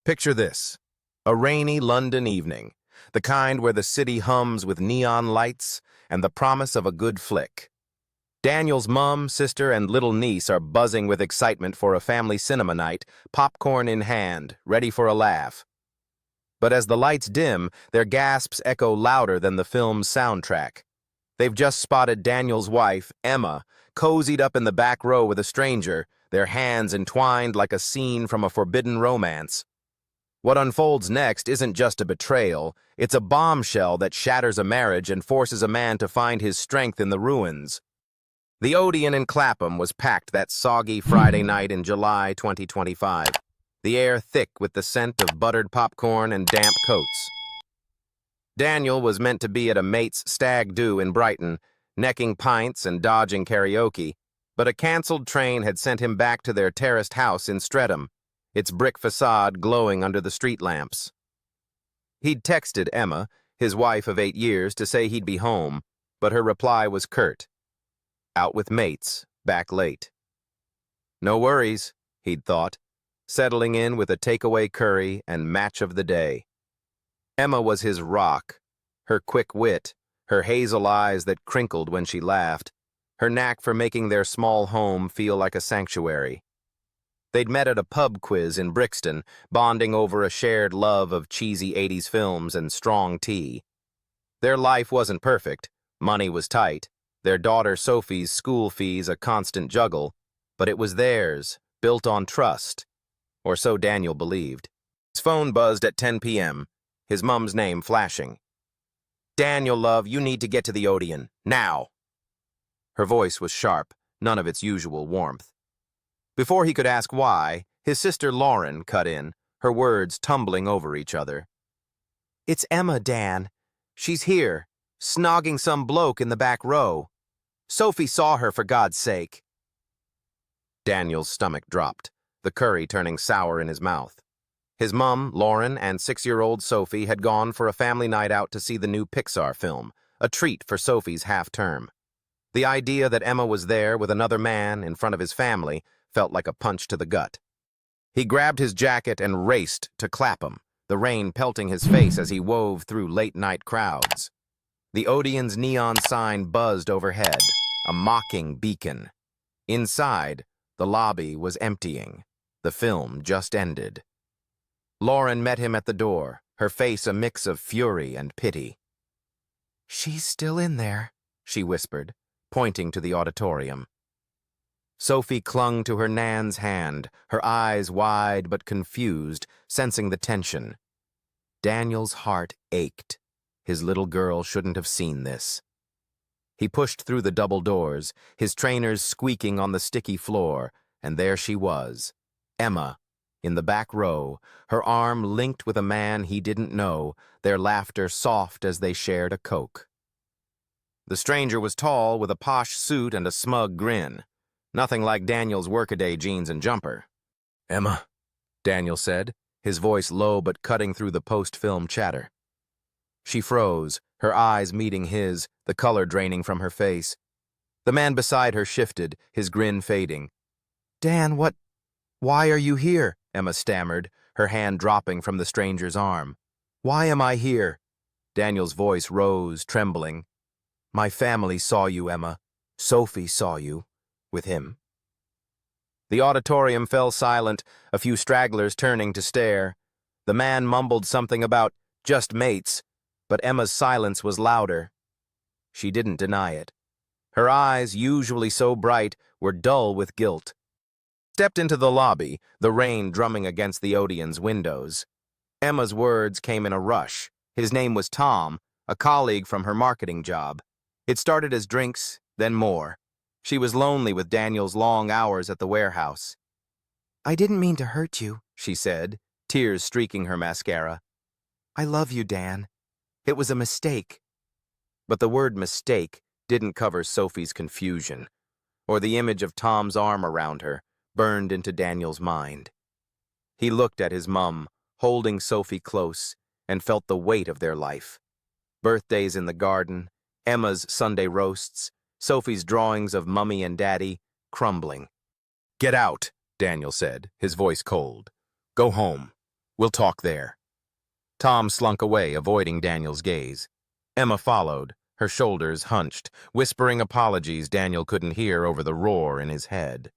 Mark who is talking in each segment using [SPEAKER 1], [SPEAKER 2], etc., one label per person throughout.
[SPEAKER 1] Picture this: a rainy London evening, the kind where the city hums with neon lights and the promise of a good flick. Daniel's mom, sister, and little niece are buzzing with excitement for a family cinema night, popcorn in hand, ready for a laugh. But as the lights dim, their gasps echo louder than the film's soundtrack. They've just spotted Daniel's wife, Emma, cozied up in the back row with a stranger, their hands entwined like a scene from a forbidden romance. What unfolds next isn't just a betrayal, it's a bombshell that shatters a marriage and forces a man to find his strength in the ruins. The Odeon in Clapham was packed that soggy Friday night in July 2025, the air thick with the scent of buttered popcorn and damp coats. Daniel was meant to be at a mate's stag do in Brighton, necking pints and dodging karaoke, but a cancelled train had sent him back to their terraced house in Streatham, its brick facade glowing under the street lamps. He'd texted Emma, his wife of 8 years, to say he'd be home, but her reply was curt. Out with mates, back late. No worries, he'd thought, settling in with a takeaway curry and match of the day. Emma was his rock, her quick wit, her hazel eyes that crinkled when she laughed, her knack for making their small home feel like a sanctuary. They'd met at a pub quiz in Brixton, bonding over a shared love of cheesy 80s films and strong tea. Their life wasn't perfect, money was tight, their daughter Sophie's school fees a constant juggle, but it was theirs, built on trust, or so Daniel believed. His phone buzzed at 10 p.m., his mum's name flashing. "Daniel, love, you need to get to the Odeon, now." Her voice was sharp, none of its usual warmth. Before he could ask why, his sister Lauren cut in, her words tumbling over each other. "It's Emma, Dan. She's here, snogging some bloke in the back row. Sophie saw her, for God's sake." Daniel's stomach dropped, the curry turning sour in his mouth. His mum, Lauren, and 6-year-old Sophie had gone for a family night out to see the new Pixar film, a treat for Sophie's half-term. The idea that Emma was there with another man in front of his family felt like a punch to the gut. He grabbed his jacket and raced to Clapham, the rain pelting his face as he wove through late-night crowds. The Odeon's neon sign buzzed overhead, a mocking beacon. Inside, the lobby was emptying. The film just ended. Lauren met him at the door, her face a mix of fury and pity. "She's still in there," she whispered, pointing to the auditorium. Sophie clung to her nan's hand, her eyes wide but confused, sensing the tension. Daniel's heart ached. His little girl shouldn't have seen this. He pushed through the double doors, his trainers squeaking on the sticky floor, and there she was, Emma, in the back row, her arm linked with a man he didn't know, their laughter soft as they shared a Coke. The stranger was tall, with a posh suit and a smug grin. Nothing like Daniel's workaday jeans and jumper. "Emma," Daniel said, his voice low but cutting through the post-film chatter. She froze, her eyes meeting his, the color draining from her face. The man beside her shifted, his grin fading. "Dan, why are you here?" Emma stammered, her hand dropping from the stranger's arm. "Why am I here?" Daniel's voice rose, trembling. "My family saw you, Emma. Sophie saw you. With him." The auditorium fell silent, a few stragglers turning to stare. The man mumbled something about just mates, but Emma's silence was louder. She didn't deny it. Her eyes, usually so bright, were dull with guilt. Stepped into the lobby, the rain drumming against the Odeon's windows. Emma's words came in a rush. His name was Tom, a colleague from her marketing job. It started as drinks, then more. She was lonely with Daniel's long hours at the warehouse. "I didn't mean to hurt you," she said, tears streaking her mascara. "I love you, Dan. It was a mistake." But the word mistake didn't cover Sophie's confusion, or the image of Tom's arm around her burned into Daniel's mind. He looked at his mum, holding Sophie close, and felt the weight of their life. Birthdays in the garden, Emma's Sunday roasts, Sophie's drawings of Mummy and Daddy, crumbling. "Get out," Daniel said, his voice cold. "Go home. We'll talk there. Tom slunk away, avoiding Daniel's gaze. Emma followed, her shoulders hunched, whispering apologies Daniel couldn't hear over the roar in his head.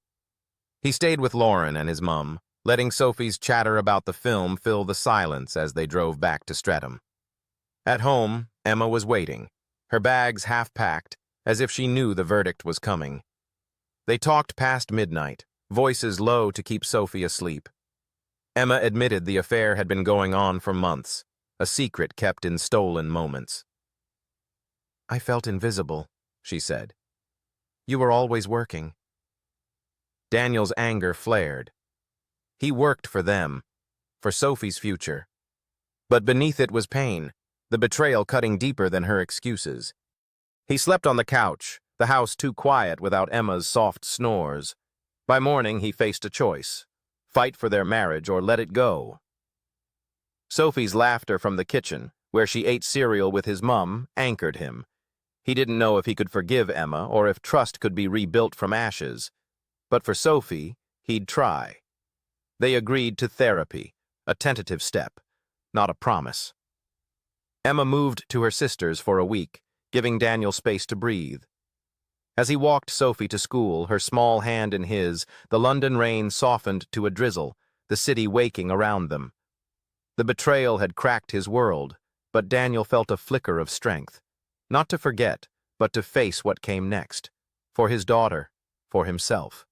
[SPEAKER 1] He stayed with Lauren and his mum, letting Sophie's chatter about the film fill the silence as they drove back to Streatham. At home, Emma was waiting, her bags half-packed, as if she knew the verdict was coming. They talked past midnight, voices low to keep Sophie asleep. Emma admitted the affair had been going on for months, a secret kept in stolen moments. "I felt invisible," she said. "You were always working." Daniel's anger flared. He worked for them, for Sophie's future. But beneath it was pain, the betrayal cutting deeper than her excuses. He slept on the couch, the house too quiet without Emma's soft snores. By morning, he faced a choice: fight for their marriage or let it go. Sophie's laughter from the kitchen, where she ate cereal with his mum, anchored him. He didn't know if he could forgive Emma or if trust could be rebuilt from ashes. But for Sophie, he'd try. They agreed to therapy, a tentative step, not a promise. Emma moved to her sister's for a week, giving Daniel space to breathe. As he walked Sophie to school, her small hand in his, the London rain softened to a drizzle, the city waking around them. The betrayal had cracked his world, but Daniel felt a flicker of strength. Not to forget, but to face what came next. For his daughter, for himself.